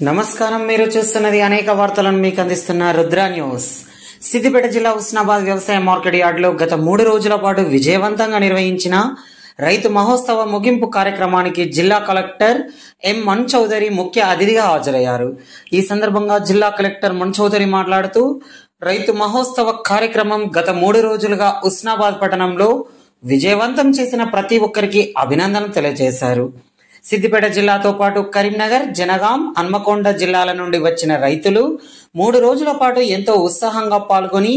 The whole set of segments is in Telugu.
నమస్కారం. మీరు చూస్తున్నది అనేక వార్తలను మీకు అందిస్తున్న రుద్ర న్యూస్. సిద్దిపేట జిల్లా హుస్నాబాద్ వ్యవసాయ మార్కెట్ యార్డులో గత 3 రోజుల పాటు విజయవంతంగా నిర్వహించిన రైతు మహోత్సవ ముగింపు కార్యక్రమానికి జిల్లా కలెక్టర్ ఎం మన్ చౌదరి ముఖ్య అతిథిగా హాజరయ్యారు. ఈ సందర్భంగా జిల్లా కలెక్టర్ మన్ చౌదరి మాట్లాడుతూ రైతు మహోత్సవ కార్యక్రమం గత 3 రోజులుగా హుస్నాబాద్ పట్టణంలో విజయవంతం చేసిన ప్రతి ఒక్కరికి అభినందనలు తెలియజేశారు. సిద్దిపేట జిల్లాతో పాటు కరీంనగర్, జనగాం, హన్మకొండ జిల్లాల నుండి వచ్చిన రైతులు 3 రోజుల పాటు ఎంతో ఉత్సాహంగా పాల్గొని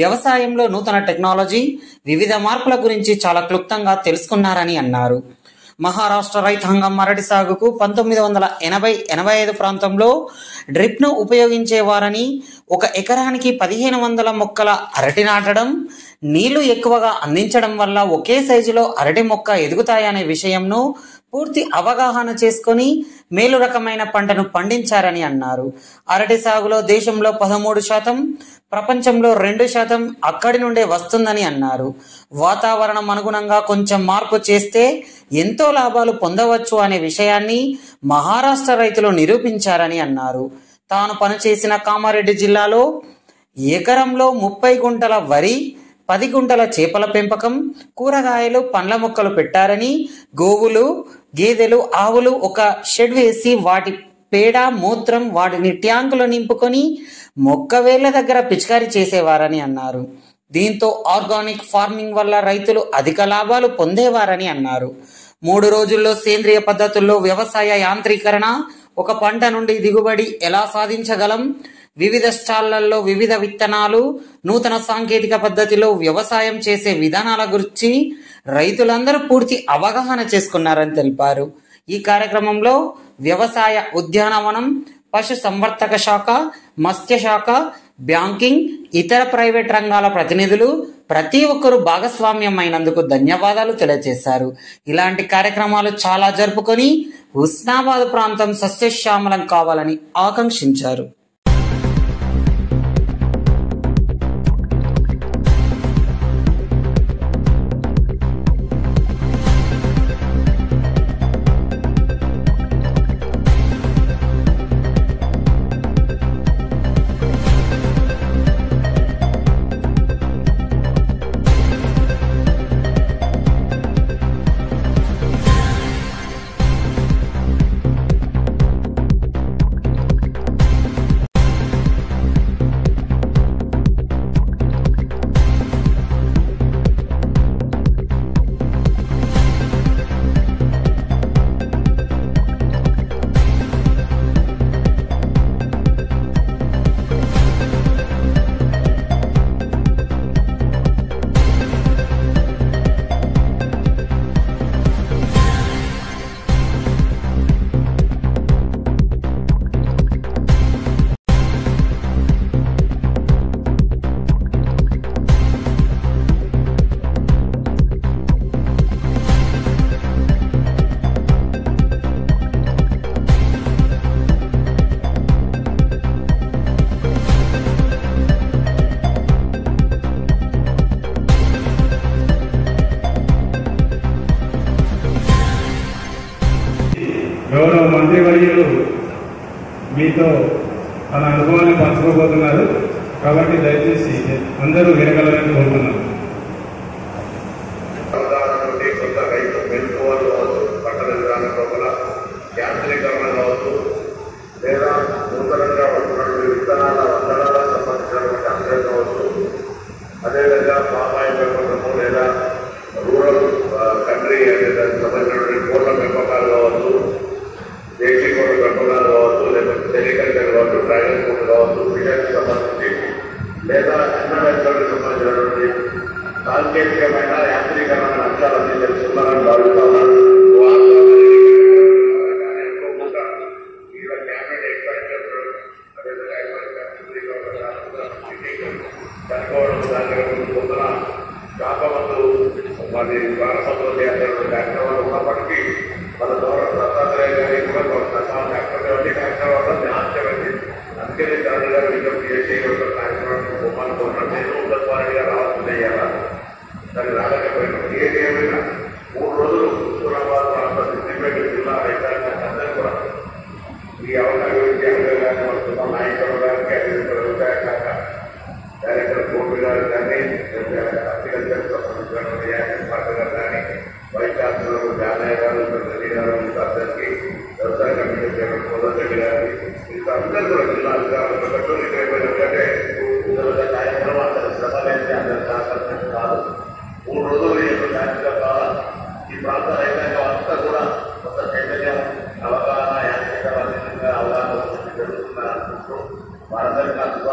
వ్యవసాయంలో నూతన టెక్నాలజీ, వివిధ మార్పుల గురించి చాలా క్లుప్తంగా తెలుసుకున్నారని అన్నారు. మహారాష్ట్ర రైతాంగం అరటి సాగుకు 1980-85 ప్రాంతంలో డ్రిప్ను ఉపయోగించేవారని, 1 ఎకరానికి 1500 మొక్కల అరటి నాటడం, నీళ్లు ఎక్కువగా అందించడం వల్ల ఒకే సైజులో అరటి మొక్క ఎదుగుతాయనే విషయంను పూర్తి అవగాహన చేసుకుని మేలు రకమైన పంటను పండించారని అన్నారు. అరటి సాగులో దేశంలో 13%, ప్రపంచంలో 2% అక్కడి నుండే వస్తుందని అన్నారు. వాతావరణం అనుగుణంగా కొంచెం మార్పు చేస్తే ఎంతో లాభాలు పొందవచ్చు అనే విషయాన్ని మహారాష్ట్ర రైతులు నిరూపించారని అన్నారు. తాను పనిచేసిన కామారెడ్డి జిల్లాలో ఎకరంలో 30 గుంటల వరి, 10 గుంటల చేపల పెంపకం, కూరగాయలు, పండ్ల మొక్కలు పెట్టారని, గోవులు, గేదెలు, ఆవులు ఒక షెడ్ వేసి వాటి పేడ, మూత్రం వాటిని ట్యాంకులో నింపుకొని మొక్క వేళ్ల దగ్గర పిచికారీ చేసేవారని అన్నారు. దీంతో ఆర్గానిక్ ఫార్మింగ్ వల్ల రైతులు అధిక లాభాలు పొందేవారని అన్నారు. 3 రోజుల్లో సేంద్రియ పద్ధతుల్లో వ్యవసాయ యాంత్రీకరణ, ఒక పంట నుండి దిగుబడి ఎలా సాధించగలం, వివిధ స్టాళ్లలో వివిధ విత్తనాలు, నూతన సాంకేతిక పద్ధతిలో వ్యవసాయం చేసే విధానాల గురించి రైతులందరూ పూర్తి అవగాహన చేసుకున్నారని తెలిపారు. ఈ కార్యక్రమంలో వ్యవసాయ, ఉద్యానవనం, పశు సంవర్ధక శాఖ, మత్స్య శాఖ, బ్యాంకింగ్, ఇతర ప్రైవేట్ రంగాల ప్రతినిధులు ప్రతి ఒక్కరూ భాగస్వామ్యం అయినందుకు ధన్యవాదాలు తెలియజేశారు. ఇలాంటి కార్యక్రమాలు చాలా జరుపుకొని హుస్నాబాద్ ప్రాంతం సస్యశ్యామలం కావాలని ఆకాంక్షించారు. గౌరవ మంత్రివర్యులు మీతో తన అనుభవాన్ని పంచుకోబోతున్నారు. కాబట్టి దయచేసి అందరూ వినగలరని కోరుతున్నాను. కొత్త రైతు మెలకువలు కావచ్చు, పంటల విధానం లోపల యాంత్రీకరణ కావచ్చు, లేదా నూతనంగా వస్తున్నటువంటి విత్తనాల వందనాల సంబంధించినటువంటి అంశాలు కావచ్చు, అదేవిధంగా పామాయిల్ పెంపకము లేదా రూరల్ కంట్రీ అనే దానికి సంబంధించినటువంటి కోట్ల పెంపకాలు కావచ్చు, దేశీ కోట్ల పెంపకాలు కావచ్చు, లేకపోతే సెరికల్చర్ కావచ్చు, డ్రాగన్ ఫ్రూట్ కావచ్చు, ఫిషర్కి సంబంధించి లేదా చిన్న రైతులకు సంబంధించినటువంటి సాంకేతికమైన యాంత్రీకరణ అంశాలన్నీ తెలుసుకున్నారని భావిస్తా ఉన్నాను. శాఖవంతు మరి వారసత్వ కార్యక్రమాలు ఉన్నప్పటికీ మన ద్వారా దత్తాత్రేయ గారి కూడా అన్ని కార్యక్రమాలను ఆశ్చర్యమైంది. అందుకని దాని గారు విజ్ఞప్తి చేసి కార్యక్రమాన్ని బొమ్మనుకున్నాను. నేను ఉన్నతవారిగా రావాల్సిందయ్యారా దాన్ని రాలేకపోయినా ఏది ఏమైనా 3 రోజులు హుస్నాబాద్ ప్రాంత సిద్దిపేట జిల్లా రైతాంగాన్ని అందరూ కూడా ఈ అవకాశం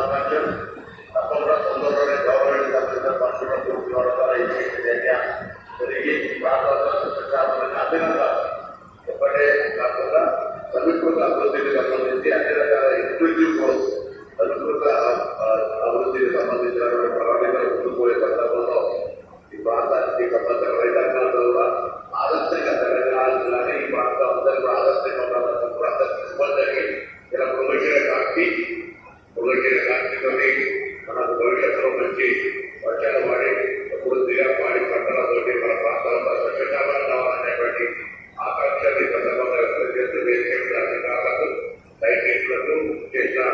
శుభాకాంక్షలు. తప్పకుండా తొందరలోనే గవర్నమెంట్ సంబంధించిన పనులు పూర్తి కావడం ద్వారా జరిగి ప్రాంతాలను అభినందన ఒకటే కాకుండా సమీకృత అభివృద్ధికి సంబంధించి అన్ని రకాల ఇంక్లూజివ్ గ్రోత్ సమీకృత అభివృద్ధికి సంబంధించినటువంటి ప్రణాళికలు ముందుకుపోయే సందర్భంలో ఈ ప్రాంతానికి సంబంధించిన రైతాంగాలతో కూడా ఆదర్శంగా తెలంగాణ జిల్లాని ఈ ప్రాంతం అందరూ కూడా ఆదర్శంగా ఉండాలని కూడా అందరికీ శుభం జరిగి ఇలా పొగటిన కాంతితో మనకు భవిష్యత్తులో మంచి వర్షాలు వాడి పూర్తిగా వాడి పంటలతోటి మన ప్రాంతాల్లో స్వచ్ఛంగా కావాలనేటువంటి ఆకాంక్షలు ఈ సందర్భంగా వ్యక్తం చేస్తూ వేసే అధికారులకు సైంటిస్టులకు చేసిన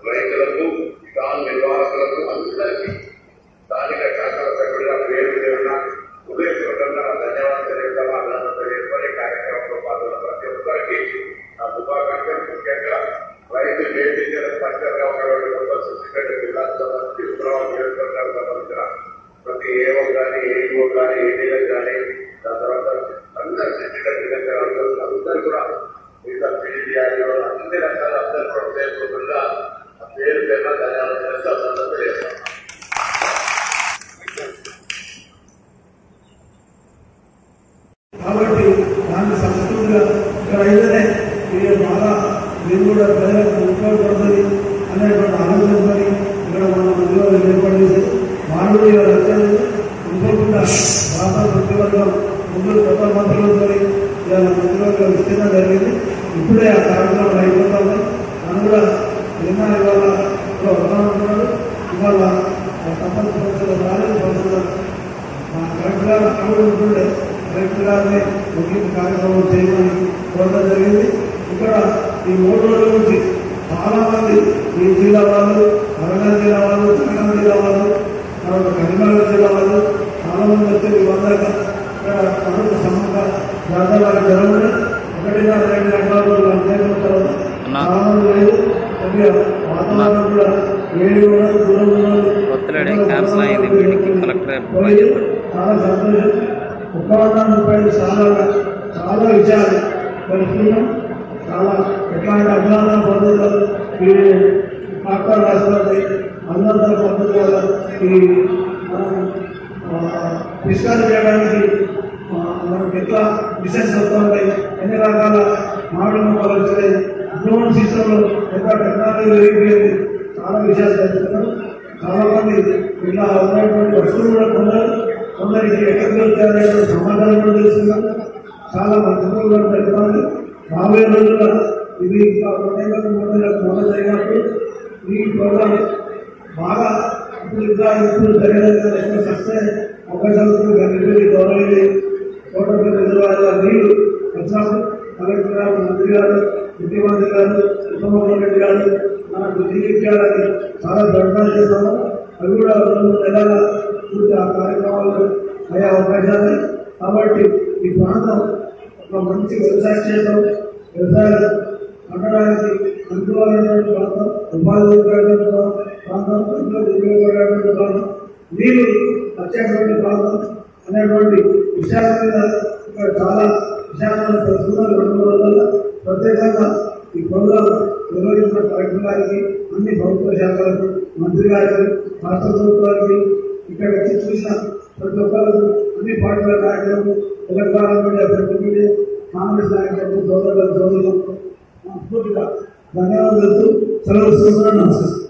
రైతులకు తాను నిర్వాహకులకు అందరికీ స్థానిక శాసన సభ్యులుగా పేరు పేరున ఉదయపూర్వకంగా ధన్యవాదాలు తెలియజేసుకుని కార్యక్రమంలో పాల్గొన్న ప్రతి ఒక్కరికి నా శుభాకాంక్షలు. ముఖ్యంగా రైతు వేదికల స్పష్టంగా ఉన్నటువంటి కొత్త సిద్దిపేట జిల్లాకు సంబంధించి ఉత్తరాలు నియోజకవర్గాలకు సంబంధించిన ప్రతి ఏఓ కానీ ఏఈఓ కానీ ఏడీఎల్ కానీ దాని తర్వాత అందరూ సిద్దిపేట జిల్లా అందరూ కూడా మిగతా పీడీఆర్ఓ అన్ని రకాల అందరూ కూడా ఉదయపూర్వకంగా పేరు పేరున ధన్యవాదాలు చేస్తూ తెలియజేస్తాం. కాబట్టి దాన్ని సంస్కృతిగా ఇక్కడ అయితేనే ఇది బాగా దీన్ని కూడా ప్రజలకు ఉపయోగపడుతుంది అనేటువంటి ఆలోచనతో ఇక్కడ మన ఉద్యోగాలు ఏర్పాటు చేసి మానవుడి రచనలు అనుకోకుండా రాష్ట్ర మంత్రివర్గం ముందు కొత్త మంత్రులతో ఇవాళ మంత్రివర్గం విస్తీర్ణం జరిగింది. ఇప్పుడే ఆ కార్యక్రమం అయిపోతుంది. మనం కూడా నిన్న ఇవాళ వస్తామంటున్నాడు. ఇవాళ సంపత్తి పరిస్థితులు రాలేదు. పరిస్థితులు కలెక్టర్ గారు అక్కడ ఉంటుండే కలెక్టర్ గారిని ముఖ్య కార్యక్రమం చేయమని కోరడం జరిగింది. ఇక్కడ ఈ 3 రోజుల నుంచి చాలా మంది ఈ జిల్లా వాళ్ళు, వరంగల్ జిల్లా వాళ్ళు, తెలంగాణ జిల్లా వాళ్ళు, తర్వాత కరీంనగర్ జిల్లా వాళ్ళు చాలా మంది వచ్చి ఇవ్వక ఇక్కడ ప్రభుత్వ సమ్మక జాతర జరగదు. 1-2 గంటల అంతేసిన తర్వాత చాలా మంది లేదు. కొద్దిగా వాతావరణం కూడా వేడి ఉండదు, దూరం ఉండదు. చాలా సంతోషం. 130 సార్లు చాలా విషయాలు తెలుసుకున్నాం. చాలా ఎట్లాంటి అభినందన పొందుతారు. ఈ డాక్టర్ రాష్ట్రపతి అభినందన పొందుతారు. ఈ డిస్కస్ చేయడానికి మనకి ఎట్లా మిషన్స్ వస్తుంటాయి, ఎన్ని రకాల మాటలు మొక్కలు వచ్చినాయి, డ్రోన్ సిస్టంలో ఎట్లా టెక్నాలజీ పెరిగిపోయింది, చాలా విషయాలు తెలుసుకున్నాం. చాలా మంది ఇలా ఉన్నటువంటి వస్తువులు కూడా కొందరికి ఎక్కడికి వచ్చారనేటువంటి సమాధానం కూడా తెలుసుకున్నాం. చాలా మంత్రులు కూడా తెలుపుతుంది. రాబోయే రోజుల్లో ఇది ఇంకా 2 జరిగినప్పుడు ఈ ప్రోగ్రాం బాగా ఇప్పుడు జరిగేది ఎక్కువ సక్సెస్ అవకాశాలు గంటపల్లి గౌరవ కోటపల్లి రిజర్వాయర్ నీళ్లు వచ్చినప్పుడు కలెక్టర్ గారు, మంత్రి గారు, ముఖ్యమంత్రి గారు, ఉత్తమోహన్ రెడ్డి గారు మనకు నీళ్ళించాలని చాలా ప్రయత్నాలు చేస్తాము. అవి కూడా 2 నెలల పూర్తి ఆ కార్యక్రమాలు అయ్యే అవకాశాలు. కాబట్టి ఈ ప్రాంతం ఒక మంచి వ్యవసాయ క్షేత్రం, వ్యవసాయం పండడానికి అనుకూలమైనటువంటి ప్రాంతం, ఉపాధి ఉపయోగపడే ప్రాంతం, ఉపయోగపడేటువంటి ప్రాంతం, నీరు వచ్చేటువంటి ప్రాంతం అనేటువంటి విషయాల మీద ఇక్కడ చాలా విషయాలను తెలుసుకున్నారు. 2 రోజుల్లో ప్రత్యేకంగా ఈ ప్రోగ్రాం నిర్వహించిన కలెక్టర్ గారికి, అన్ని ప్రభుత్వ శాఖలకు, మంత్రి గారికి, రాష్ట్ర ప్రభుత్వానికి, ఇక్కడ వచ్చి చూసిన ప్రతి ఒక్కరికి, అన్ని పార్టీల నాయకులకు, Telangana media, print media, Congress నాయకులకు, సోదరులకు, మనస్ఫూర్తిగా ధన్యవాదాలు. సెలవు. నమస్కారం.